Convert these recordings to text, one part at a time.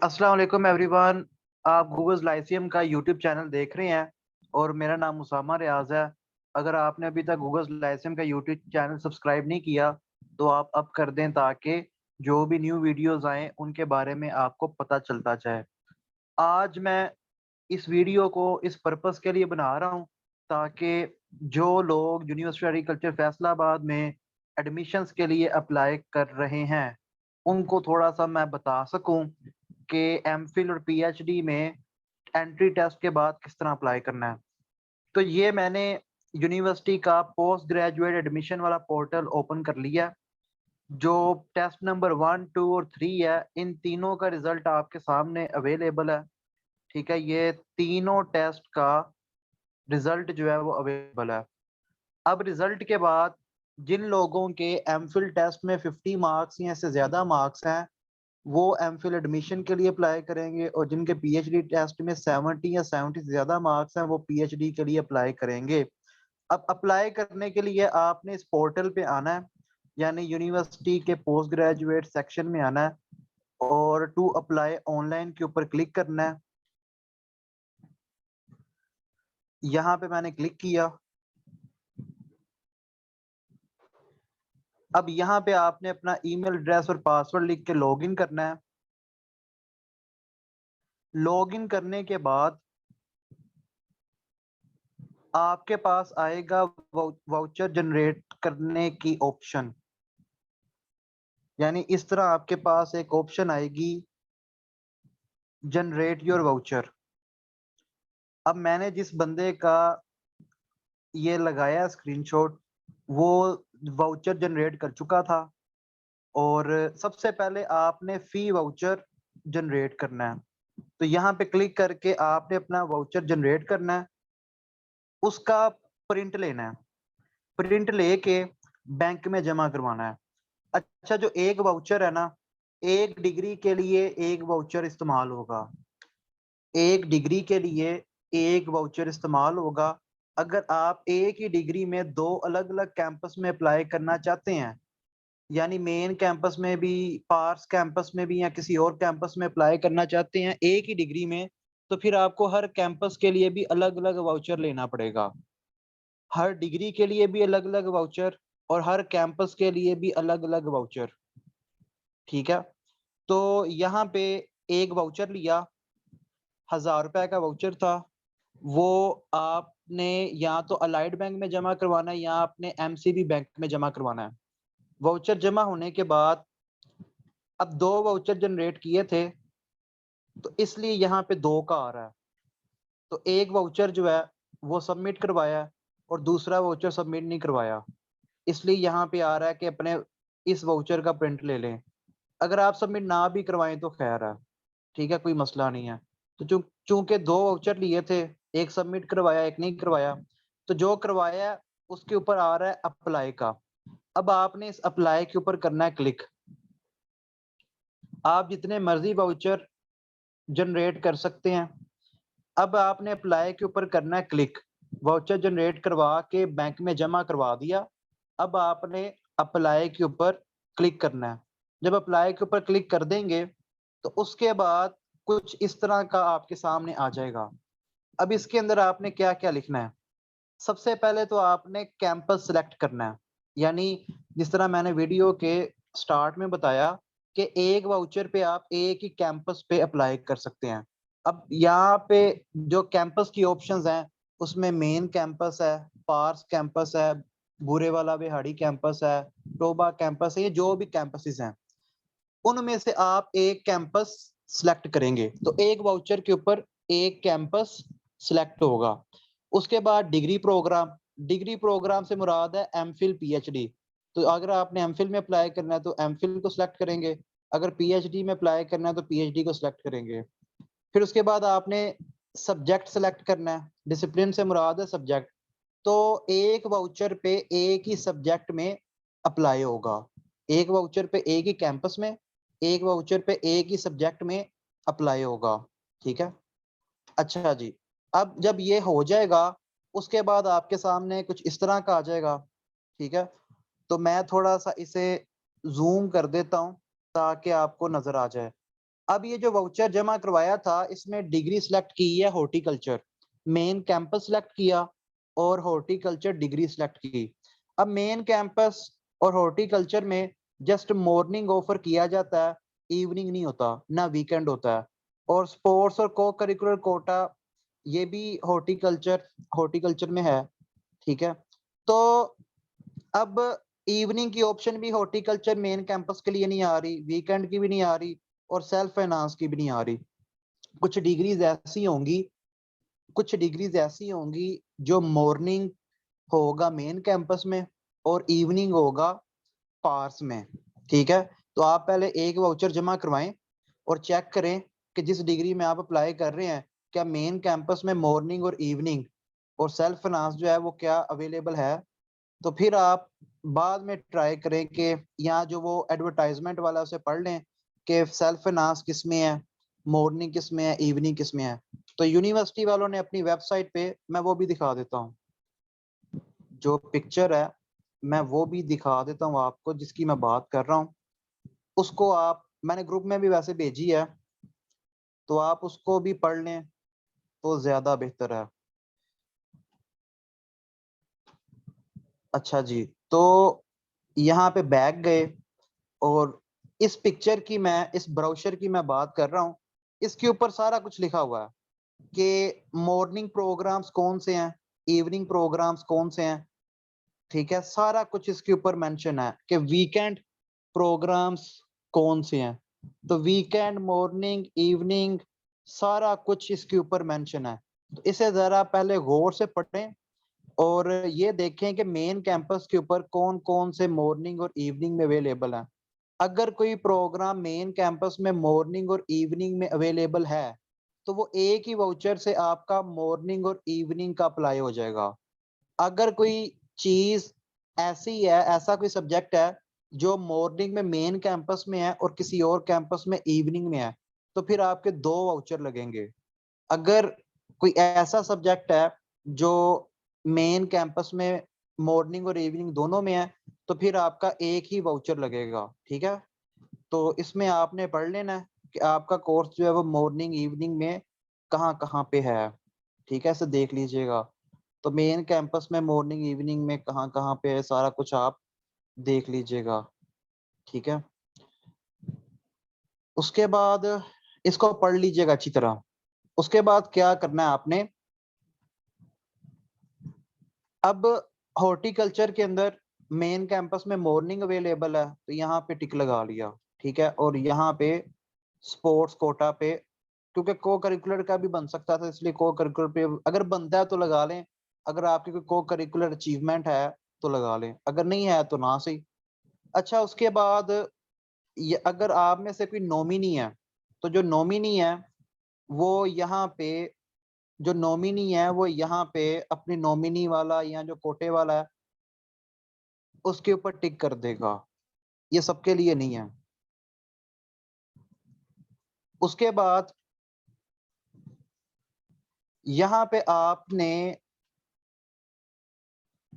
अस्सलाम वालेकुम एवरीवन। आप गूगल लाइसियम का यूट्यूब चैनल देख रहे हैं और मेरा नाम उसामा रियाज है। अगर आपने अभी तक गूगल लाइसियम का यूट्यूब चैनल सब्सक्राइब नहीं किया तो आप अब कर दें, ताकि जो भी न्यू वीडियोस आएँ उनके बारे में आपको पता चलता जाए। आज मैं इस वीडियो को इस पर्पस के लिए बना रहा हूँ ताकि जो लोग यूनिवर्सिटी एग्रीकल्चर फैसलाबाद में एडमिशन्स के लिए अप्लाई कर रहे हैं उनको थोड़ा सा मैं बता सकूं कि एमफिल और पीएचडी में एंट्री टेस्ट के बाद किस तरह अप्लाई करना है। तो ये मैंने यूनिवर्सिटी का पोस्ट ग्रेजुएट एडमिशन वाला पोर्टल ओपन कर लिया। जो टेस्ट नंबर 1, 2 और 3 है, इन तीनों का रिजल्ट आपके सामने अवेलेबल है। ठीक है, ये तीनों टेस्ट का रिजल्ट जो है वो अवेलेबल है। अब रिजल्ट के बाद जिन लोगों के एमफिल टेस्ट में 50 मार्क्स या इससे ज़्यादा मार्क्स हैं वो एमफिल एडमिशन के लिए अप्लाई करेंगे, और जिनके पीएचडी टेस्ट में 70 या 70 से ज़्यादा मार्क्स हैं वो पीएचडी के लिए अप्लाई करेंगे। अब अप्लाई करने के लिए आपने इस पोर्टल पे आना है, यानी यूनिवर्सिटी के पोस्ट ग्रेजुएट सेक्शन में आना है और टू अप्लाई ऑनलाइन के ऊपर क्लिक करना है। यहाँ पे मैंने क्लिक किया। अब यहाँ पे आपने अपना ईमेल एड्रेस और पासवर्ड लिख के लॉगिन करना है। लॉगिन करने के बाद आपके पास आएगा वाउचर जनरेट करने की ऑप्शन, यानी इस तरह आपके पास एक ऑप्शन आएगी, जनरेट योर वाउचर। अब मैंने जिस बंदे का ये लगाया स्क्रीनशॉट, वो वाउचर जनरेट कर चुका था, और सबसे पहले आपने फी वाउचर जनरेट करना है। तो यहाँ पे क्लिक करके आपने अपना वाउचर जनरेट करना है, उसका प्रिंट लेना है, प्रिंट लेके बैंक में जमा करवाना है। अच्छा, जो एक वाउचर है ना, एक डिग्री के लिए एक वाउचर इस्तेमाल होगा, एक डिग्री के लिए एक वाउचर इस्तेमाल होगा। अगर आप एक ही डिग्री में दो अलग अलग कैंपस में अप्लाई करना चाहते हैं, यानी मेन कैंपस में भी, पार्स कैंपस में भी, या किसी और कैंपस में अप्लाई करना चाहते हैं एक ही डिग्री में, तो फिर आपको हर कैंपस के लिए भी अलग अलग वाउचर लेना पड़ेगा। हर डिग्री के लिए भी अलग अलग वाउचर और हर कैंपस के लिए भी अलग अलग वाउचर। ठीक है, तो यहाँ पे एक वाउचर लिया, 1000 रुपए का वाउचर था। वो आपने या तो अलाइड बैंक में जमा करवाना है या आपने एमसीबी बैंक में जमा करवाना है। वाउचर जमा होने के बाद अब दो वाउचर जनरेट किए थे, तो इसलिए यहाँ पे दो का आ रहा है। तो एक वाउचर जो है वो सबमिट करवाया और दूसरा वाउचर सबमिट नहीं करवाया, इसलिए यहाँ पे आ रहा है कि अपने इस वाउचर का प्रिंट ले लें। अगर आप सबमिट ना भी करवाएं तो खैर है, ठीक है, कोई मसला नहीं है। तो चूंकि दो वाउचर लिए थे, एक सबमिट करवाया एक नहीं करवाया, तो जो करवाया उसके ऊपर आ रहा है अप्लाई का। अब आपने इस अप्लाई के ऊपर करना है क्लिक। आप जितने मर्जी वाउचर जनरेट कर सकते हैं। अब आपने अप्लाई के ऊपर करना है क्लिक। वाउचर जनरेट करवा के बैंक में जमा करवा दिया। अब आपने अप्लाई के ऊपर क्लिक करना है। जब अप्लाई के ऊपर क्लिक कर देंगे तो उसके बाद कुछ इस तरह का आपके सामने आ जाएगा। अब इसके अंदर आपने क्या क्या लिखना है। सबसे पहले तो आपने कैंपस सिलेक्ट करना है, यानी जिस तरह मैंने वीडियो के स्टार्ट में बताया कि एक वाउचर पे आप एक ही कैंपस पे अप्लाई कर सकते हैं। अब यहाँ पे जो कैंपस की ऑप्शंस हैं उसमें मेन कैंपस है, पार्स कैंपस है, बुरे वाला बिहाड़ी कैंपस है, टोबा कैंपस है, ये जो भी कैंपसेस हैं उनमें से आप एक कैंपस सिलेक्ट करेंगे। तो एक वाउचर के ऊपर एक कैंपस सिलेक्ट होगा। उसके बाद डिग्री प्रोग्राम से मुराद है एमफिल पीएचडी। तो अगर आपने एमफिल में अप्लाई करना है तो एमफिल को सिलेक्ट करेंगे, अगर पीएचडी में अप्लाई करना है तो पीएचडी को सिलेक्ट करेंगे। फिर उसके बाद आपने सब्जेक्ट सेलेक्ट करना है, डिसिप्लिन से मुराद है सब्जेक्ट। तो एक वाउचर पे एक ही सब्जेक्ट में अप्लाई होगा, एक वाउचर पे एक ही कैंपस में, एक वाउचर पे एक ही सब्जेक्ट में अप्लाई होगा। ठीक है, अच्छा जी। अब जब ये हो जाएगा उसके बाद आपके सामने कुछ इस तरह का आ जाएगा। ठीक है, तो मैं थोड़ा सा इसे जूम कर देता हूँ ताकि आपको नजर आ जाए। अब ये जो वाउचर जमा करवाया था इसमें डिग्री सिलेक्ट की है हॉर्टिकल्चर, मेन कैंपस सिलेक्ट किया और हॉर्टिकल्चर डिग्री सिलेक्ट की। अब मेन कैंपस और हॉर्टिकल्चर में जस्ट मॉर्निंग ऑफर किया जाता है, इवनिंग नहीं होता, ना वीकेंड होता है। और स्पोर्ट्स और को करिकुलर कोटा ये भी हॉर्टिकल्चर में है, ठीक है। तो अब इवनिंग की ऑप्शन भी हॉर्टिकल्चर मेन कैंपस के लिए नहीं आ रही, वीकेंड की भी नहीं आ रही और सेल्फ फाइनेंस की भी नहीं आ रही। कुछ डिग्रीज ऐसी होंगी कुछ डिग्रीज ऐसी होंगी जो मॉर्निंग होगा मेन कैंपस में और इवनिंग होगा पार्स में, ठीक है। तो आप पहले एक वाउचर जमा करवाएं और चेक करें कि जिस डिग्री में आप अप्लाई कर रहे हैं क्या मेन कैंपस में मॉर्निंग और इवनिंग और सेल्फ फाइनेंस जो है वो क्या अवेलेबल है। तो फिर आप बाद में ट्राई करें कि यहाँ जो वो एडवर्टाइजमेंट वाला उसे पढ़ लें कि सेल्फ फाइनेंस किस में है, मॉर्निंग किस में है, इवनिंग किस में है। तो यूनिवर्सिटी वालों ने अपनी वेबसाइट पे, मैं वो भी दिखा देता हूँ, जो पिक्चर है मैं वो भी दिखा देता हूँ आपको जिसकी मैं बात कर रहा हूँ। उसको आप, मैंने ग्रुप में भी वैसे भेजी है, तो आप उसको भी पढ़ लें तो ज्यादा बेहतर है। अच्छा जी, तो यहाँ पे बैक गए और इस पिक्चर की, मैं इस ब्राउचर की मैं बात कर रहा हूँ। इसके ऊपर सारा कुछ लिखा हुआ है कि मॉर्निंग प्रोग्राम्स कौन से हैं, इवनिंग प्रोग्राम्स कौन से हैं, ठीक है। सारा कुछ इसके ऊपर मेंशन है कि वीकेंड प्रोग्राम्स कौन से हैं। तो वीकेंड, मॉर्निंग, इवनिंग, सारा कुछ इसके ऊपर मेंशन है। तो इसे जरा पहले गौर से पढ़ें और ये देखें कि मेन कैंपस के ऊपर कौन कौन से मॉर्निंग और इवनिंग में अवेलेबल है। अगर कोई प्रोग्राम मेन कैंपस में मॉर्निंग और इवनिंग में अवेलेबल है तो वो एक ही वाउचर से आपका मॉर्निंग और इवनिंग का अप्लाई हो जाएगा। अगर कोई चीज ऐसी है, ऐसा कोई सब्जेक्ट है जो मॉर्निंग में मेन कैंपस में है और किसी और कैंपस में इवनिंग में है, तो फिर आपके दो वाउचर लगेंगे। अगर कोई ऐसा सब्जेक्ट है जो मेन कैंपस में मॉर्निंग और इवनिंग दोनों में है तो फिर आपका एक ही वाउचर लगेगा, ठीक है। तो इसमें आपने पढ़ लेना है कि आपका कोर्स जो है वो मॉर्निंग इवनिंग में कहाँ कहाँ पे है, ठीक है। ऐसे देख लीजिएगा। तो मेन कैंपस में मॉर्निंग इवनिंग में कहाँ कहाँ पे है सारा कुछ आप देख लीजिएगा, ठीक है। उसके बाद इसको पढ़ लीजिएगा अच्छी तरह। उसके बाद क्या करना है आपने, अब हॉर्टिकल्चर के अंदर मेन कैंपस में मॉर्निंग अवेलेबल है तो यहाँ पे टिक लगा लिया, ठीक है। और यहाँ पे स्पोर्ट्स कोटा पे, क्योंकि को करिकुलर का भी बन सकता था इसलिए को करिकुलर पे अगर बनता है तो लगा लें। अगर आपकी कोई को करिकुलर अचीवमेंट है तो लगा लें, अगर नहीं है तो ना सही। अच्छा, उसके बाद ये अगर आप में से कोई नॉमिनी है तो जो नॉमिनी है वो यहाँ पे जो नॉमिनी है वो यहाँ पे अपनी नॉमिनी वाला या जो कोटे वाला है उसके ऊपर टिक कर देगा। ये सबके लिए नहीं है। उसके बाद यहाँ पे आपने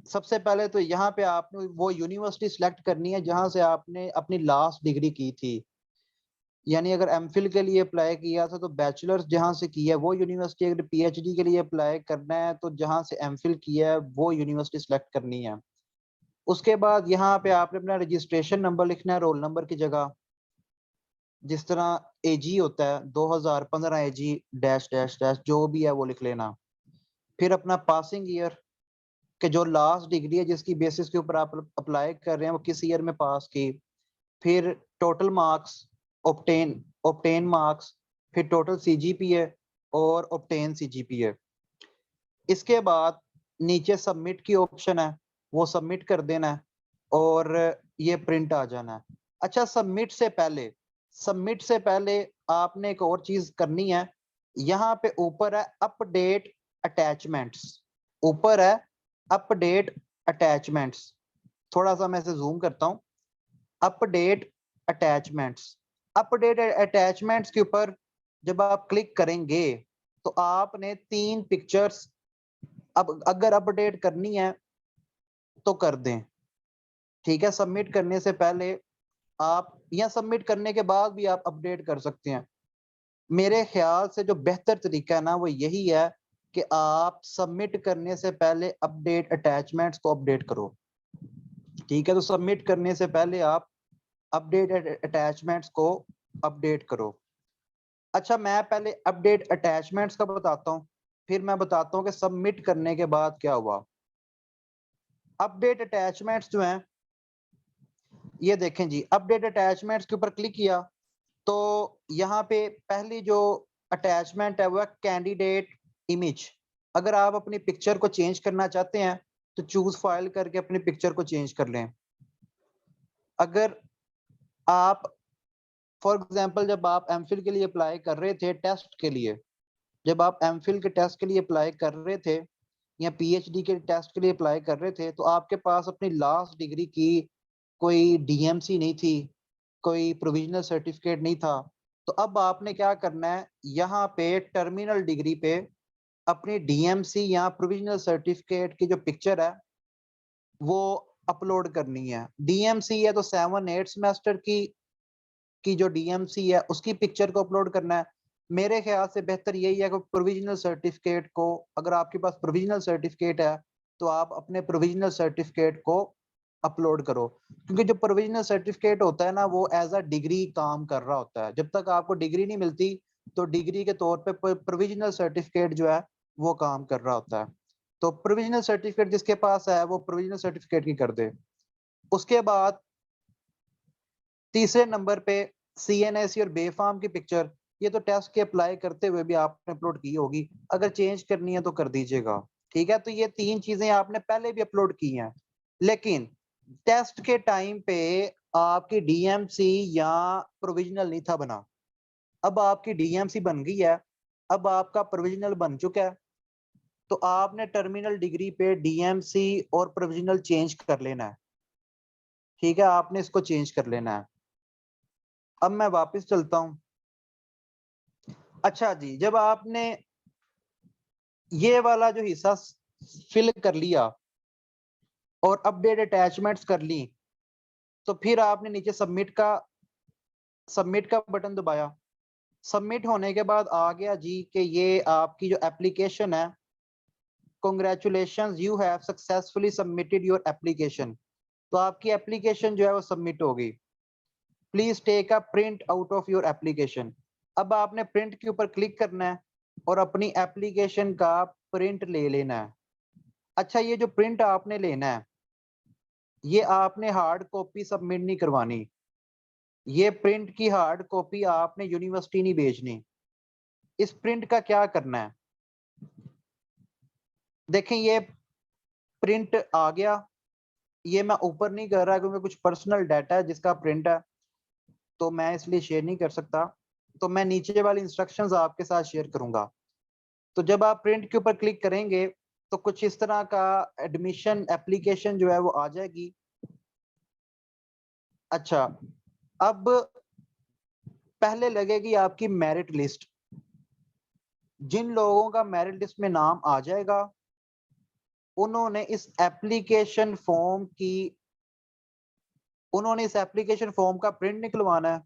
सबसे पहले तो यहाँ पे आपने वो यूनिवर्सिटी सिलेक्ट करनी है जहां से आपने अपनी लास्ट डिग्री की थी। यानी अगर एमफिल के लिए अप्लाई किया था तो बैचलर्स जहां से किया है वो यूनिवर्सिटी, अगर पीएचडी के लिए अप्लाई करना है तो जहां से एमफिल किया है वो यूनिवर्सिटी सिलेक्ट करनी है। उसके बाद यहाँ पे आपने अपना रजिस्ट्रेशन नंबर लिखना है रोल नंबर की जगह। जिस तरह एजी होता है 2015 एजी डैश डैश डैश जो भी है वो लिख लेना। फिर अपना पासिंग ईयर के जो लास्ट डिग्री है जिसकी बेसिस के ऊपर आप अप्लाई कर रहे हैं वो किस ईयर में पास की। फिर total marks, obtain obtain marks, फिर टोटल सीजीपीए और ऑब्टेन सीजीपीए। इसके बाद नीचे सबमिट की ऑप्शन है, वो सबमिट कर देना है और ये प्रिंट आ जाना है। अच्छा, सबमिट से पहले आपने एक और चीज करनी है। यहाँ पे ऊपर है अपडेट अटैचमेंट्स, ऊपर है अपडेट अटैचमेंट्स। थोड़ा सा मैं इसे जूम करता हूँ। अपडेट अटैचमेंट्स, अपडेट अटैचमेंट्स के ऊपर जब आप क्लिक करेंगे तो आपने 3 पिक्चर्स, अब अगर अपडेट करनी है तो कर दें, ठीक है। सबमिट करने से पहले आप, या सबमिट करने के बाद भी आप अपडेट कर सकते हैं। मेरे ख्याल से जो बेहतर तरीका है ना वो यही है कि आप सबमिट करने से पहले अपडेट अटैचमेंट्स को अपडेट करो। ठीक है, तो सबमिट करने से पहले आप अपडेट अटैचमेंट्स को अपडेट करो। अच्छा, मैं पहले अपडेट अटैचमेंट्स का बताता हूँ, फिर मैं बताता हूँ कि सबमिट करने के बाद क्या हुआ। अपडेट अटैचमेंट्स जो हैं, ये देखें जी, अपडेट अटैचमेंट्स के ऊपर क्लिक किया तो यहाँ पे पहली जो अटैचमेंट है वो है कैंडिडेट इमेज। अगर आप अपनी पिक्चर को चेंज करना चाहते हैं तो चूज फाइल करके अपनी पिक्चर को चेंज कर लें। अगर आप फॉर एग्जांपल जब आप एमफिल के लिए अप्लाई कर रहे थे टेस्ट के लिए, जब आप एमफिल के टेस्ट के लिए अप्लाई कर रहे थे या पीएचडी के टेस्ट के लिए अप्लाई कर रहे थे, तो आपके पास अपनी लास्ट डिग्री की कोई डीएमसी नहीं थी, कोई प्रोविजनल सर्टिफिकेट नहीं था। तो अब आपने क्या करना है, यहाँ पे टर्मिनल डिग्री पे अपनी डीएमसी या प्रोविजनल सर्टिफिकेट की जो पिक्चर है वो अपलोड करनी है। डीएमसी है तो 7-8 सेमेस्टर की जो डीएमसी है उसकी पिक्चर को अपलोड करना है। मेरे ख्याल से बेहतर यही है कि प्रोविजनल सर्टिफिकेट को, अगर आपके पास प्रोविजनल सर्टिफिकेट है तो आप अपने प्रोविजनल सर्टिफिकेट को अपलोड करो, क्योंकि जो प्रोविजनल सर्टिफिकेट होता है ना वो एज अ डिग्री काम कर रहा होता है। जब तक आपको डिग्री नहीं मिलती तो डिग्री के तौर पे प्रोविजनल सर्टिफिकेट जो है वो काम कर रहा होता है। तो प्रोविजनल सर्टिफिकेट जिसके पास है वो प्रोविजनल सर्टिफिकेट की कर दे। उसके बाद तीसरे नंबर पे सीएनएसी और बेफाम की पिक्चर, ये तो टेस्ट के अप्लाई करते हुए भी आपने अपलोड की होगी, अगर चेंज करनी है तो कर दीजिएगा। ठीक है, तो ये 3 चीजें आपने पहले भी अपलोड की हैं, लेकिन टेस्ट के टाइम पे आपकी डीएमसी या प्रोविजनल नहीं था बना। अब आपकी डीएमसी बन गई है, अब आपका प्रोविजनल बन चुका है, तो आपने टर्मिनल डिग्री पे डीएमसी और प्रोविजनल चेंज कर लेना है। ठीक है, आपने इसको चेंज कर लेना है। अब मैं वापस चलता हूं। अच्छा जी, जब आपने ये वाला जो हिस्सा फिल कर लिया और अपडेट अटैचमेंट्स कर ली, तो फिर आपने नीचे सबमिट का बटन दबाया। सबमिट होने के बाद आ गया जी कि ये आपकी जो एप्लीकेशन है, congratulations you have successfully submitted your application. तो आपकी एप्लीकेशन जो है वो सबमिट हो गई। Please take a print out of your application. अब आपने प्रिंट के ऊपर क्लिक करना है और अपनी एप्लीकेशन का प्रिंट ले लेना है। अच्छा, ये जो प्रिंट आपने लेना है ये आपने हार्ड कॉपी सबमिट नहीं करवानी, ये प्रिंट की हार्ड कॉपी आपने यूनिवर्सिटी नहीं भेजनी। इस प्रिंट का क्या करना है, देखें ये प्रिंट आ गया, ये मैं ऊपर नहीं कर रहा क्योंकि कुछ पर्सनल डाटा है जिसका प्रिंट है तो मैं इसलिए शेयर नहीं कर सकता, तो मैं नीचे वाली इंस्ट्रक्शंस आपके साथ शेयर करूंगा। तो जब आप प्रिंट के ऊपर क्लिक करेंगे तो कुछ इस तरह का एडमिशन एप्लीकेशन जो है वो आ जाएगी। अच्छा, अब पहले लगेगी आपकी मेरिट लिस्ट। जिन लोगों का मेरिट लिस्ट में नाम आ जाएगा उन्होंने इस एप्लीकेशन फॉर्म की उन्होंने इस एप्लीकेशन फॉर्म का प्रिंट निकलवाना है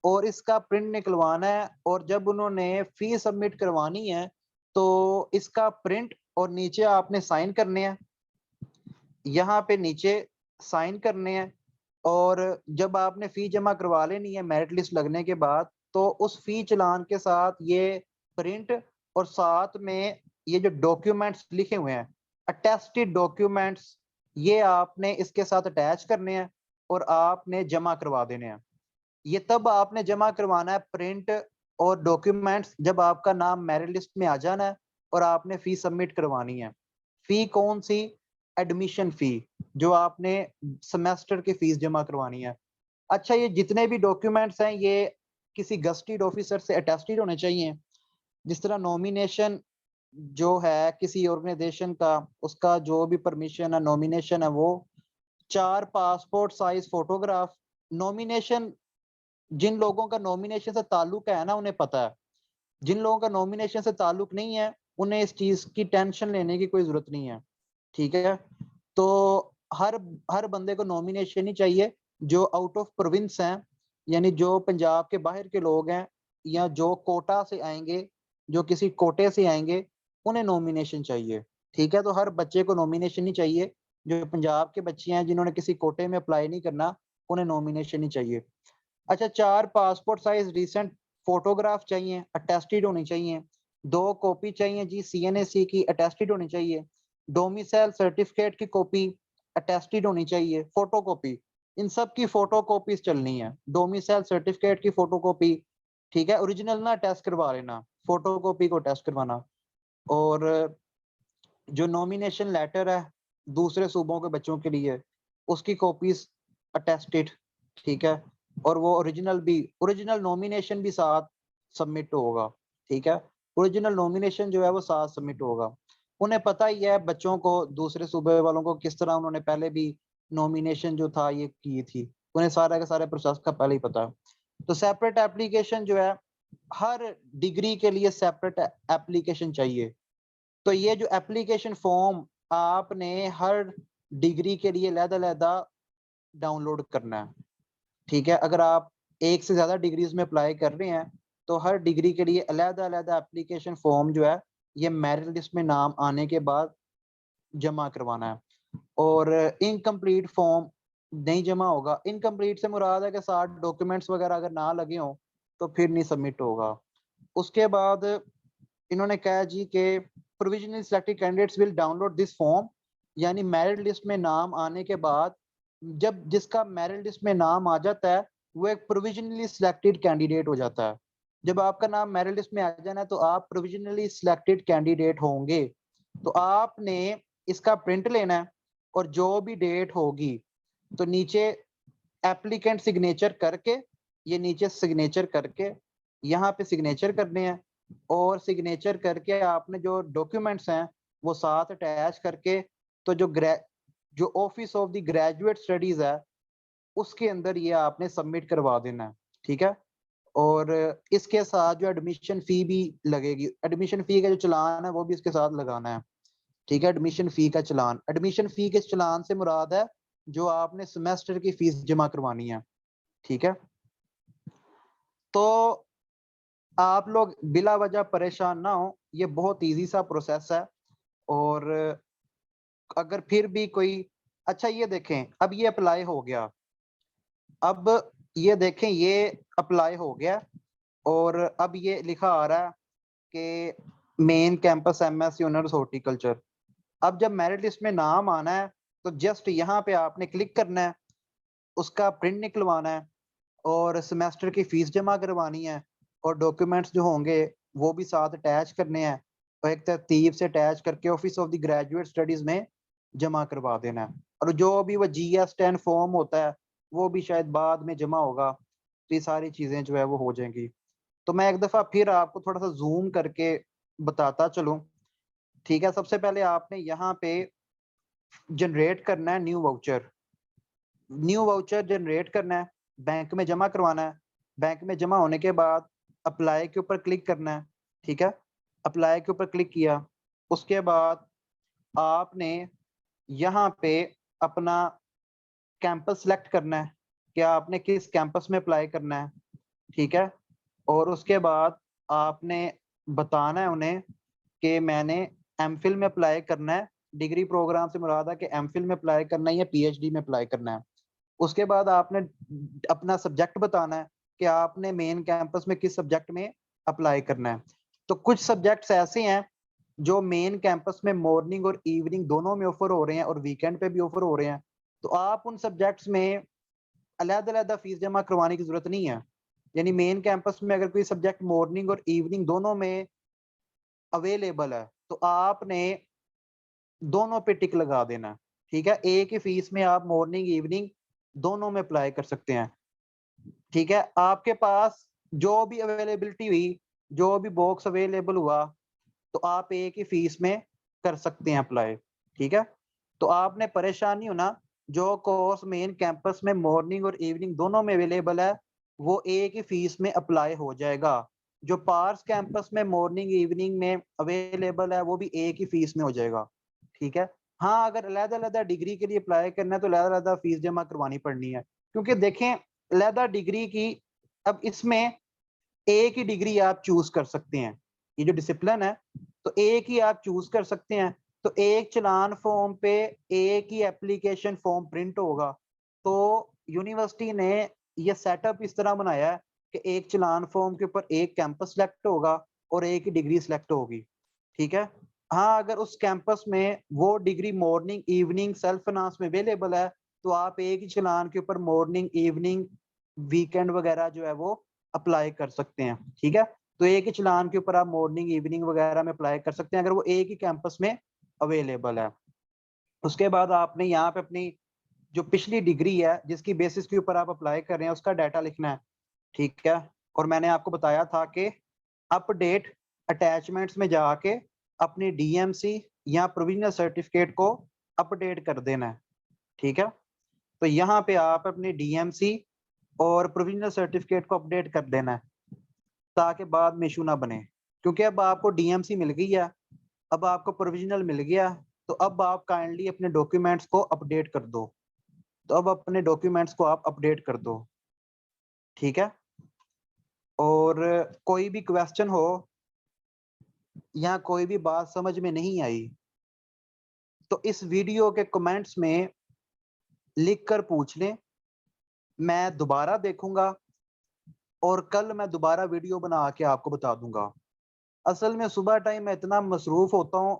और इसका प्रिंट निकलवाना है, और जब उन्होंने फीस सबमिट करवानी है तो इसका प्रिंट और नीचे आपने साइन करने हैं, यहाँ पे नीचे साइन करने हैं। और जब आपने फी जमा करवा लेनी है मेरिट लिस्ट लगने के बाद, तो उस फी चालान के साथ ये प्रिंट और साथ में ये जो डॉक्यूमेंट्स लिखे हुए हैं अटेस्टेड डॉक्यूमेंट्स, ये आपने इसके साथ अटैच करने हैं और आपने जमा करवा देने हैं। ये तब आपने जमा करवाना है प्रिंट और डॉक्यूमेंट्स जब आपका नाम मेरिट लिस्ट में आ जाना है और आपने फी सबमिट करवानी है। फी कौन सी, एडमिशन फी, जो आपने सेमेस्टर की फीस जमा करवानी है। अच्छा, ये जितने भी डॉक्यूमेंट्स हैं ये किसी गस्टेड ऑफिसर से अटेस्टेड होने चाहिए। जिस तरह नॉमिनेशन जो है किसी ऑर्गेनाइजेशन का, उसका जो भी परमिशन है नॉमिनेशन है वो 4 पासपोर्ट साइज फोटोग्राफ। नॉमिनेशन, जिन लोगों का नॉमिनेशन से ताल्लुक है ना उन्हें पता है, जिन लोगों का नॉमिनेशन से ताल्लुक नहीं है उन्हें इस चीज की टेंशन लेने की कोई जरूरत नहीं है। ठीक है, तो हर हर बंदे को नॉमिनेशन ही चाहिए जो आउट ऑफ प्रोविंस हैं, यानी जो पंजाब के बाहर के लोग हैं या जो कोटा से आएंगे, जो किसी कोटे से आएंगे, उन्हें नॉमिनेशन चाहिए। ठीक है, तो हर बच्चे को नॉमिनेशन नहीं चाहिए। जो पंजाब के बच्चे हैं जिन्होंने किसी कोटे में अप्लाई नहीं करना, उन्हें नॉमिनेशन नहीं चाहिए। अच्छा, 4 पासपोर्ट साइज रिसेंट फोटोग्राफ चाहिए, अटेस्टेड होनी चाहिए। 2 कॉपी चाहिए जी CNAC की, अटेस्टेड होनी चाहिए। डोमिसाइल सर्टिफिकेट की कॉपी अटेस्टेड होनी चाहिए, फोटो कॉपी। इन सब की फोटो कॉपीज चलनी है। डोमिसाइल सर्टिफिकेट की फोटो कॉपी, ठीक है, ओरिजिनल ना टेस्ट करवा लेना, फोटो कॉपी को टेस्ट करवाना। और जो नॉमिनेशन लेटर है दूसरे सूबों के बच्चों के लिए, उसकी कॉपीज अटेस्टेड, ठीक है, और वो ओरिजिनल नॉमिनेशन भी साथ सबमिट होगा। ठीक है, ओरिजिनल नॉमिनेशन जो है वो साथ सबमिट होगा। उन्हें पता ही है बच्चों को, दूसरे सूबे वालों को, किस तरह उन्होंने पहले भी नॉमिनेशन जो था ये की थी, उन्हें सारा का सारे प्रोसेस का पहले ही पता है। तो सेपरेट एप्लीकेशन जो है, हर डिग्री के लिए सेपरेट एप्लीकेशन चाहिए। तो ये जो एप्लीकेशन फॉर्म आपने हर डिग्री के लिए अलग-अलग डाउनलोड करना है। ठीक है, अगर आप एक से ज्यादा डिग्रीज में अप्लाई कर रहे हैं तो हर डिग्री के लिए अलग-अलग एप्लीकेशन फॉर्म जो है ये मेरिट लिस्ट में नाम आने के बाद जमा करवाना है। और इनकम्प्लीट फॉर्म नहीं जमा होगा। इनकम्प्लीट से मुराद है कि साथ डॉक्यूमेंट्स वगैरह अगर ना लगे हों तो फिर नहीं सबमिट होगा। उसके बाद इन्होंने कहा जी कि provisionally selected candidates will download this form, यानी मेरिट लिस्ट में नाम आने के बाद जब जिसका मेरिट लिस्ट में नाम आ जाता है वो एक प्रोविजनली सिलेक्टेड कैंडिडेट हो जाता है। जब आपका नाम मेरिट लिस्ट में आ जाना है तो आप प्रोविजनली सिलेक्टेड कैंडिडेट होंगे। तो आपने इसका प्रिंट लेना है और जो भी डेट होगी तो नीचे एप्लीकेंट सिग्नेचर करके, ये नीचे सिग्नेचर करके यहाँ पे सिग्नेचर करने हैं, और सिग्नेचर करके आपने जो डॉक्यूमेंट्स हैं वो साथ अटैच करके, तो जो office of the graduate studies है उसके अंदर ये आपने सबमिट करवा देना है। ठीक है, और इसके साथ जो एडमिशन फी भी लगेगी, एडमिशन फी का जो चालान है वो भी इसके साथ लगाना है। ठीक है, एडमिशन फी का चालान, एडमिशन फी के चालान से मुराद है जो आपने सेमेस्टर की फीस जमा करवानी है। ठीक है, तो आप लोग बिला वजह परेशान ना हो, ये बहुत इजी सा प्रोसेस है। और अगर फिर भी कोई, अच्छा ये देखें, अब ये अप्लाई हो गया, अब ये देखें ये अप्लाई हो गया और अब ये लिखा आ रहा है कि main campus MSc honours horticulture. अब जब मेरिट लिस्ट में नाम आना है तो जस्ट यहाँ पे आपने क्लिक करना है, उसका प्रिंट निकलवाना है और सेमेस्टर की फीस जमा करवानी है, और डॉक्यूमेंट्स जो होंगे वो भी साथ अटैच करने हैं, और एक तरतीब से अटैच करके office of the graduate studies में जमा करवा देना है। और जो भी वो GS10 फॉर्म होता है वो भी शायद बाद में जमा होगा, तो ये सारी चीजें जो है वो हो जाएंगी। तो मैं एक दफा फिर आपको थोड़ा सा जूम करके बताता चलूं। ठीक है, सबसे पहले आपने यहाँ पे जनरेट करना है new voucher. New voucher generate करना है, बैंक में जमा करवाना है। बैंक में जमा होने के बाद अप्लाई के ऊपर क्लिक करना है। ठीक है, अप्लाई के ऊपर क्लिक किया, उसके बाद आपने यहाँ पे अपना कैंपस सेलेक्ट करना है कि आपने किस कैंपस में अप्लाई करना है। ठीक है, और उसके बाद आपने बताना है उन्हें कि मैंने MPhil में अप्लाई करना है। डिग्री प्रोग्राम से मुराद है कि MPhil में अप्लाई करना है या PhD में अप्लाई करना है। उसके बाद आपने अपना सब्जेक्ट बताना है कि आपने मेन कैंपस में किस सब्जेक्ट में अप्लाई करना है। तो कुछ सब्जेक्ट्स ऐसे हैं जो मेन कैंपस में मॉर्निंग और इवनिंग दोनों में ऑफर हो रहे हैं और वीकेंड पे भी ऑफर हो रहे हैं। तो आप उन सब्जेक्ट्स में अलग-अलग फीस जमा करवाने की जरूरत नहीं है। यानी मेन कैंपस में अगर कोई सब्जेक्ट मॉर्निंग और इवनिंग दोनों में अवेलेबल है तो आपने दोनों पे टिक लगा देना। ठीक है, एक ही फीस में आप मॉर्निंग इवनिंग दोनों में अप्लाई कर सकते हैं। ठीक है, आपके पास जो भी अवेलेबिलिटी हुई, जो भी बॉक्स अवेलेबल हुआ, तो आप एक ही फीस में कर सकते हैं अप्लाई। ठीक है, तो आपने परेशान नहीं होना। जो कोर्स मेन कैंपस में मॉर्निंग और इवनिंग दोनों में अवेलेबल है वो एक ही फीस में अप्लाई हो जाएगा। जो पार्स कैंपस में मॉर्निंग इवनिंग में अवेलेबल है वो भी एक ही फीस में हो जाएगा। ठीक है, हाँ अगर अलग-अलग डिग्री के लिए अप्लाई करना है तो अलग-अलग फीस जमा करवानी पड़नी है, क्योंकि देखें अलग डिग्री की, अब इसमें एक ही डिग्री आप चूज कर सकते हैं। ये जो डिसिप्लिन है तो एक ही आप चूज कर सकते हैं। तो एक चलान फॉर्म पे एक ही एप्लीकेशन फॉर्म प्रिंट होगा। तो यूनिवर्सिटी ने ये सेटअप इस तरह बनाया है कि एक चलान फॉर्म के ऊपर एक कैंपस सेलेक्ट होगा और एक ही डिग्री सेलेक्ट होगी। ठीक है। हाँ, अगर उस कैंपस में वो degree morning evening self finance में अवेलेबल है तो आप एक ही चलान के ऊपर मॉर्निंग इवनिंग वीकेंड वगैरह जो है वो अप्लाई कर सकते हैं। ठीक है। तो एक ही चलान के ऊपर आप मॉर्निंग इवनिंग वगैरह में अप्लाई कर सकते हैं अगर वो एक ही कैंपस में अवेलेबल है। उसके बाद आपने यहाँ पे अपनी जो पिछली डिग्री है जिसकी बेसिस के ऊपर आप अप्लाई कर रहे हैं उसका डाटा लिखना है। ठीक है। और मैंने आपको बताया था कि अपडेट अटैचमेंट्स में जाके अपनी डीएमसी या प्रोविजनल सर्टिफिकेट को अपडेट कर देना है। ठीक है। तो यहाँ पे आप अपनी डीएमसी और प्रोविजनल सर्टिफिकेट को अपडेट कर देना है ताकि बाद में इशू ना बने। क्योंकि अब आपको डीएमसी मिल गई है, अब आपको प्रोविजनल मिल गया, तो अब आप काइंडली अपने डॉक्यूमेंट्स को अपडेट कर दो। तो अब अपने डॉक्यूमेंट्स को आप अपडेट कर दो। ठीक है। और कोई भी क्वेश्चन हो या कोई भी बात समझ में नहीं आई तो इस वीडियो के कमेंट्स में लिख कर पूछ लें, मैं दोबारा देखूंगा और कल मैं दोबारा वीडियो बना के आपको बता दूंगा। असल में सुबह टाइम मैं इतना मसरूफ होता हूँ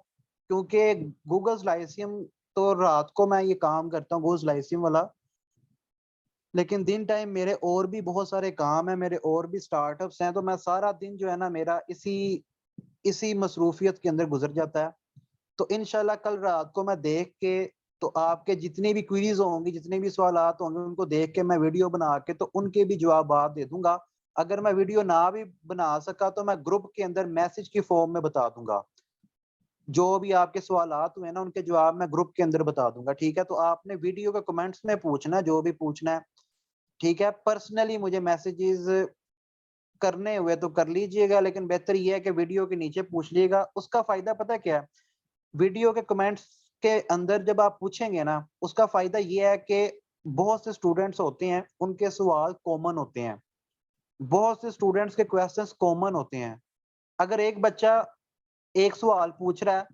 क्योंकि गूगल लाइसियम तो रात को मैं ये काम करता हूँ गूगल लाइसियम वाला, लेकिन दिन टाइम मेरे और भी बहुत सारे काम है, मेरे और भी स्टार्टअप्स हैं, तो मैं सारा दिन जो है ना मेरा इसी इसी मसरूफियत के अंदर गुजर जाता है। तो इंशाल्लाह कल रात को मैं देख के तो आपके जितनी भी क्वेरीज होंगी जितने भी सवाल होंगे उनको देख के मैं वीडियो बना के तो उनके भी जवाब दे दूंगा। अगर मैं वीडियो ना भी बना सका तो मैं ग्रुप के अंदर मैसेज की फॉर्म में बता दूंगा। जो भी आपके सवालात हुए ना उनके जवाब मैं ग्रुप के अंदर बता दूंगा। ठीक है। तो आपने वीडियो के कमेंट्स में पूछना जो भी पूछना है। ठीक है। पर्सनली मुझे मैसेजेस करने हुए तो कर लीजिएगा, लेकिन बेहतर ये है कि वीडियो के नीचे पूछ लीजिएगा। उसका फायदा पता है क्या है? वीडियो के कमेंट्स के अंदर जब आप पूछेंगे ना उसका फायदा ये है कि बहुत से स्टूडेंट्स होते हैं उनके सवाल कॉमन होते हैं, बहुत से स्टूडेंट्स के क्वेश्चंस कॉमन होते हैं। अगर एक बच्चा एक सवाल पूछ रहा है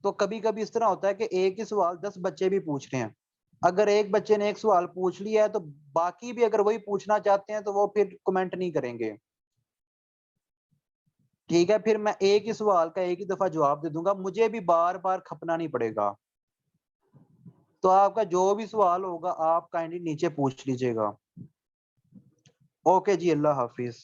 तो कभी कभी इस तरह होता है कि एक ही सवाल 10 बच्चे भी पूछ रहे हैं। अगर एक बच्चे ने एक सवाल पूछ लिया है तो बाकी भी अगर वही पूछना चाहते हैं तो वो फिर कमेंट नहीं करेंगे। ठीक है। फिर मैं एक ही सवाल का एक ही दफा जवाब दे दूंगा, मुझे भी बार बार खपना नहीं पड़ेगा। तो आपका जो भी सवाल होगा आप काइंडली नीचे पूछ लीजिएगा। ओके जी, अल्लाह हाफिज।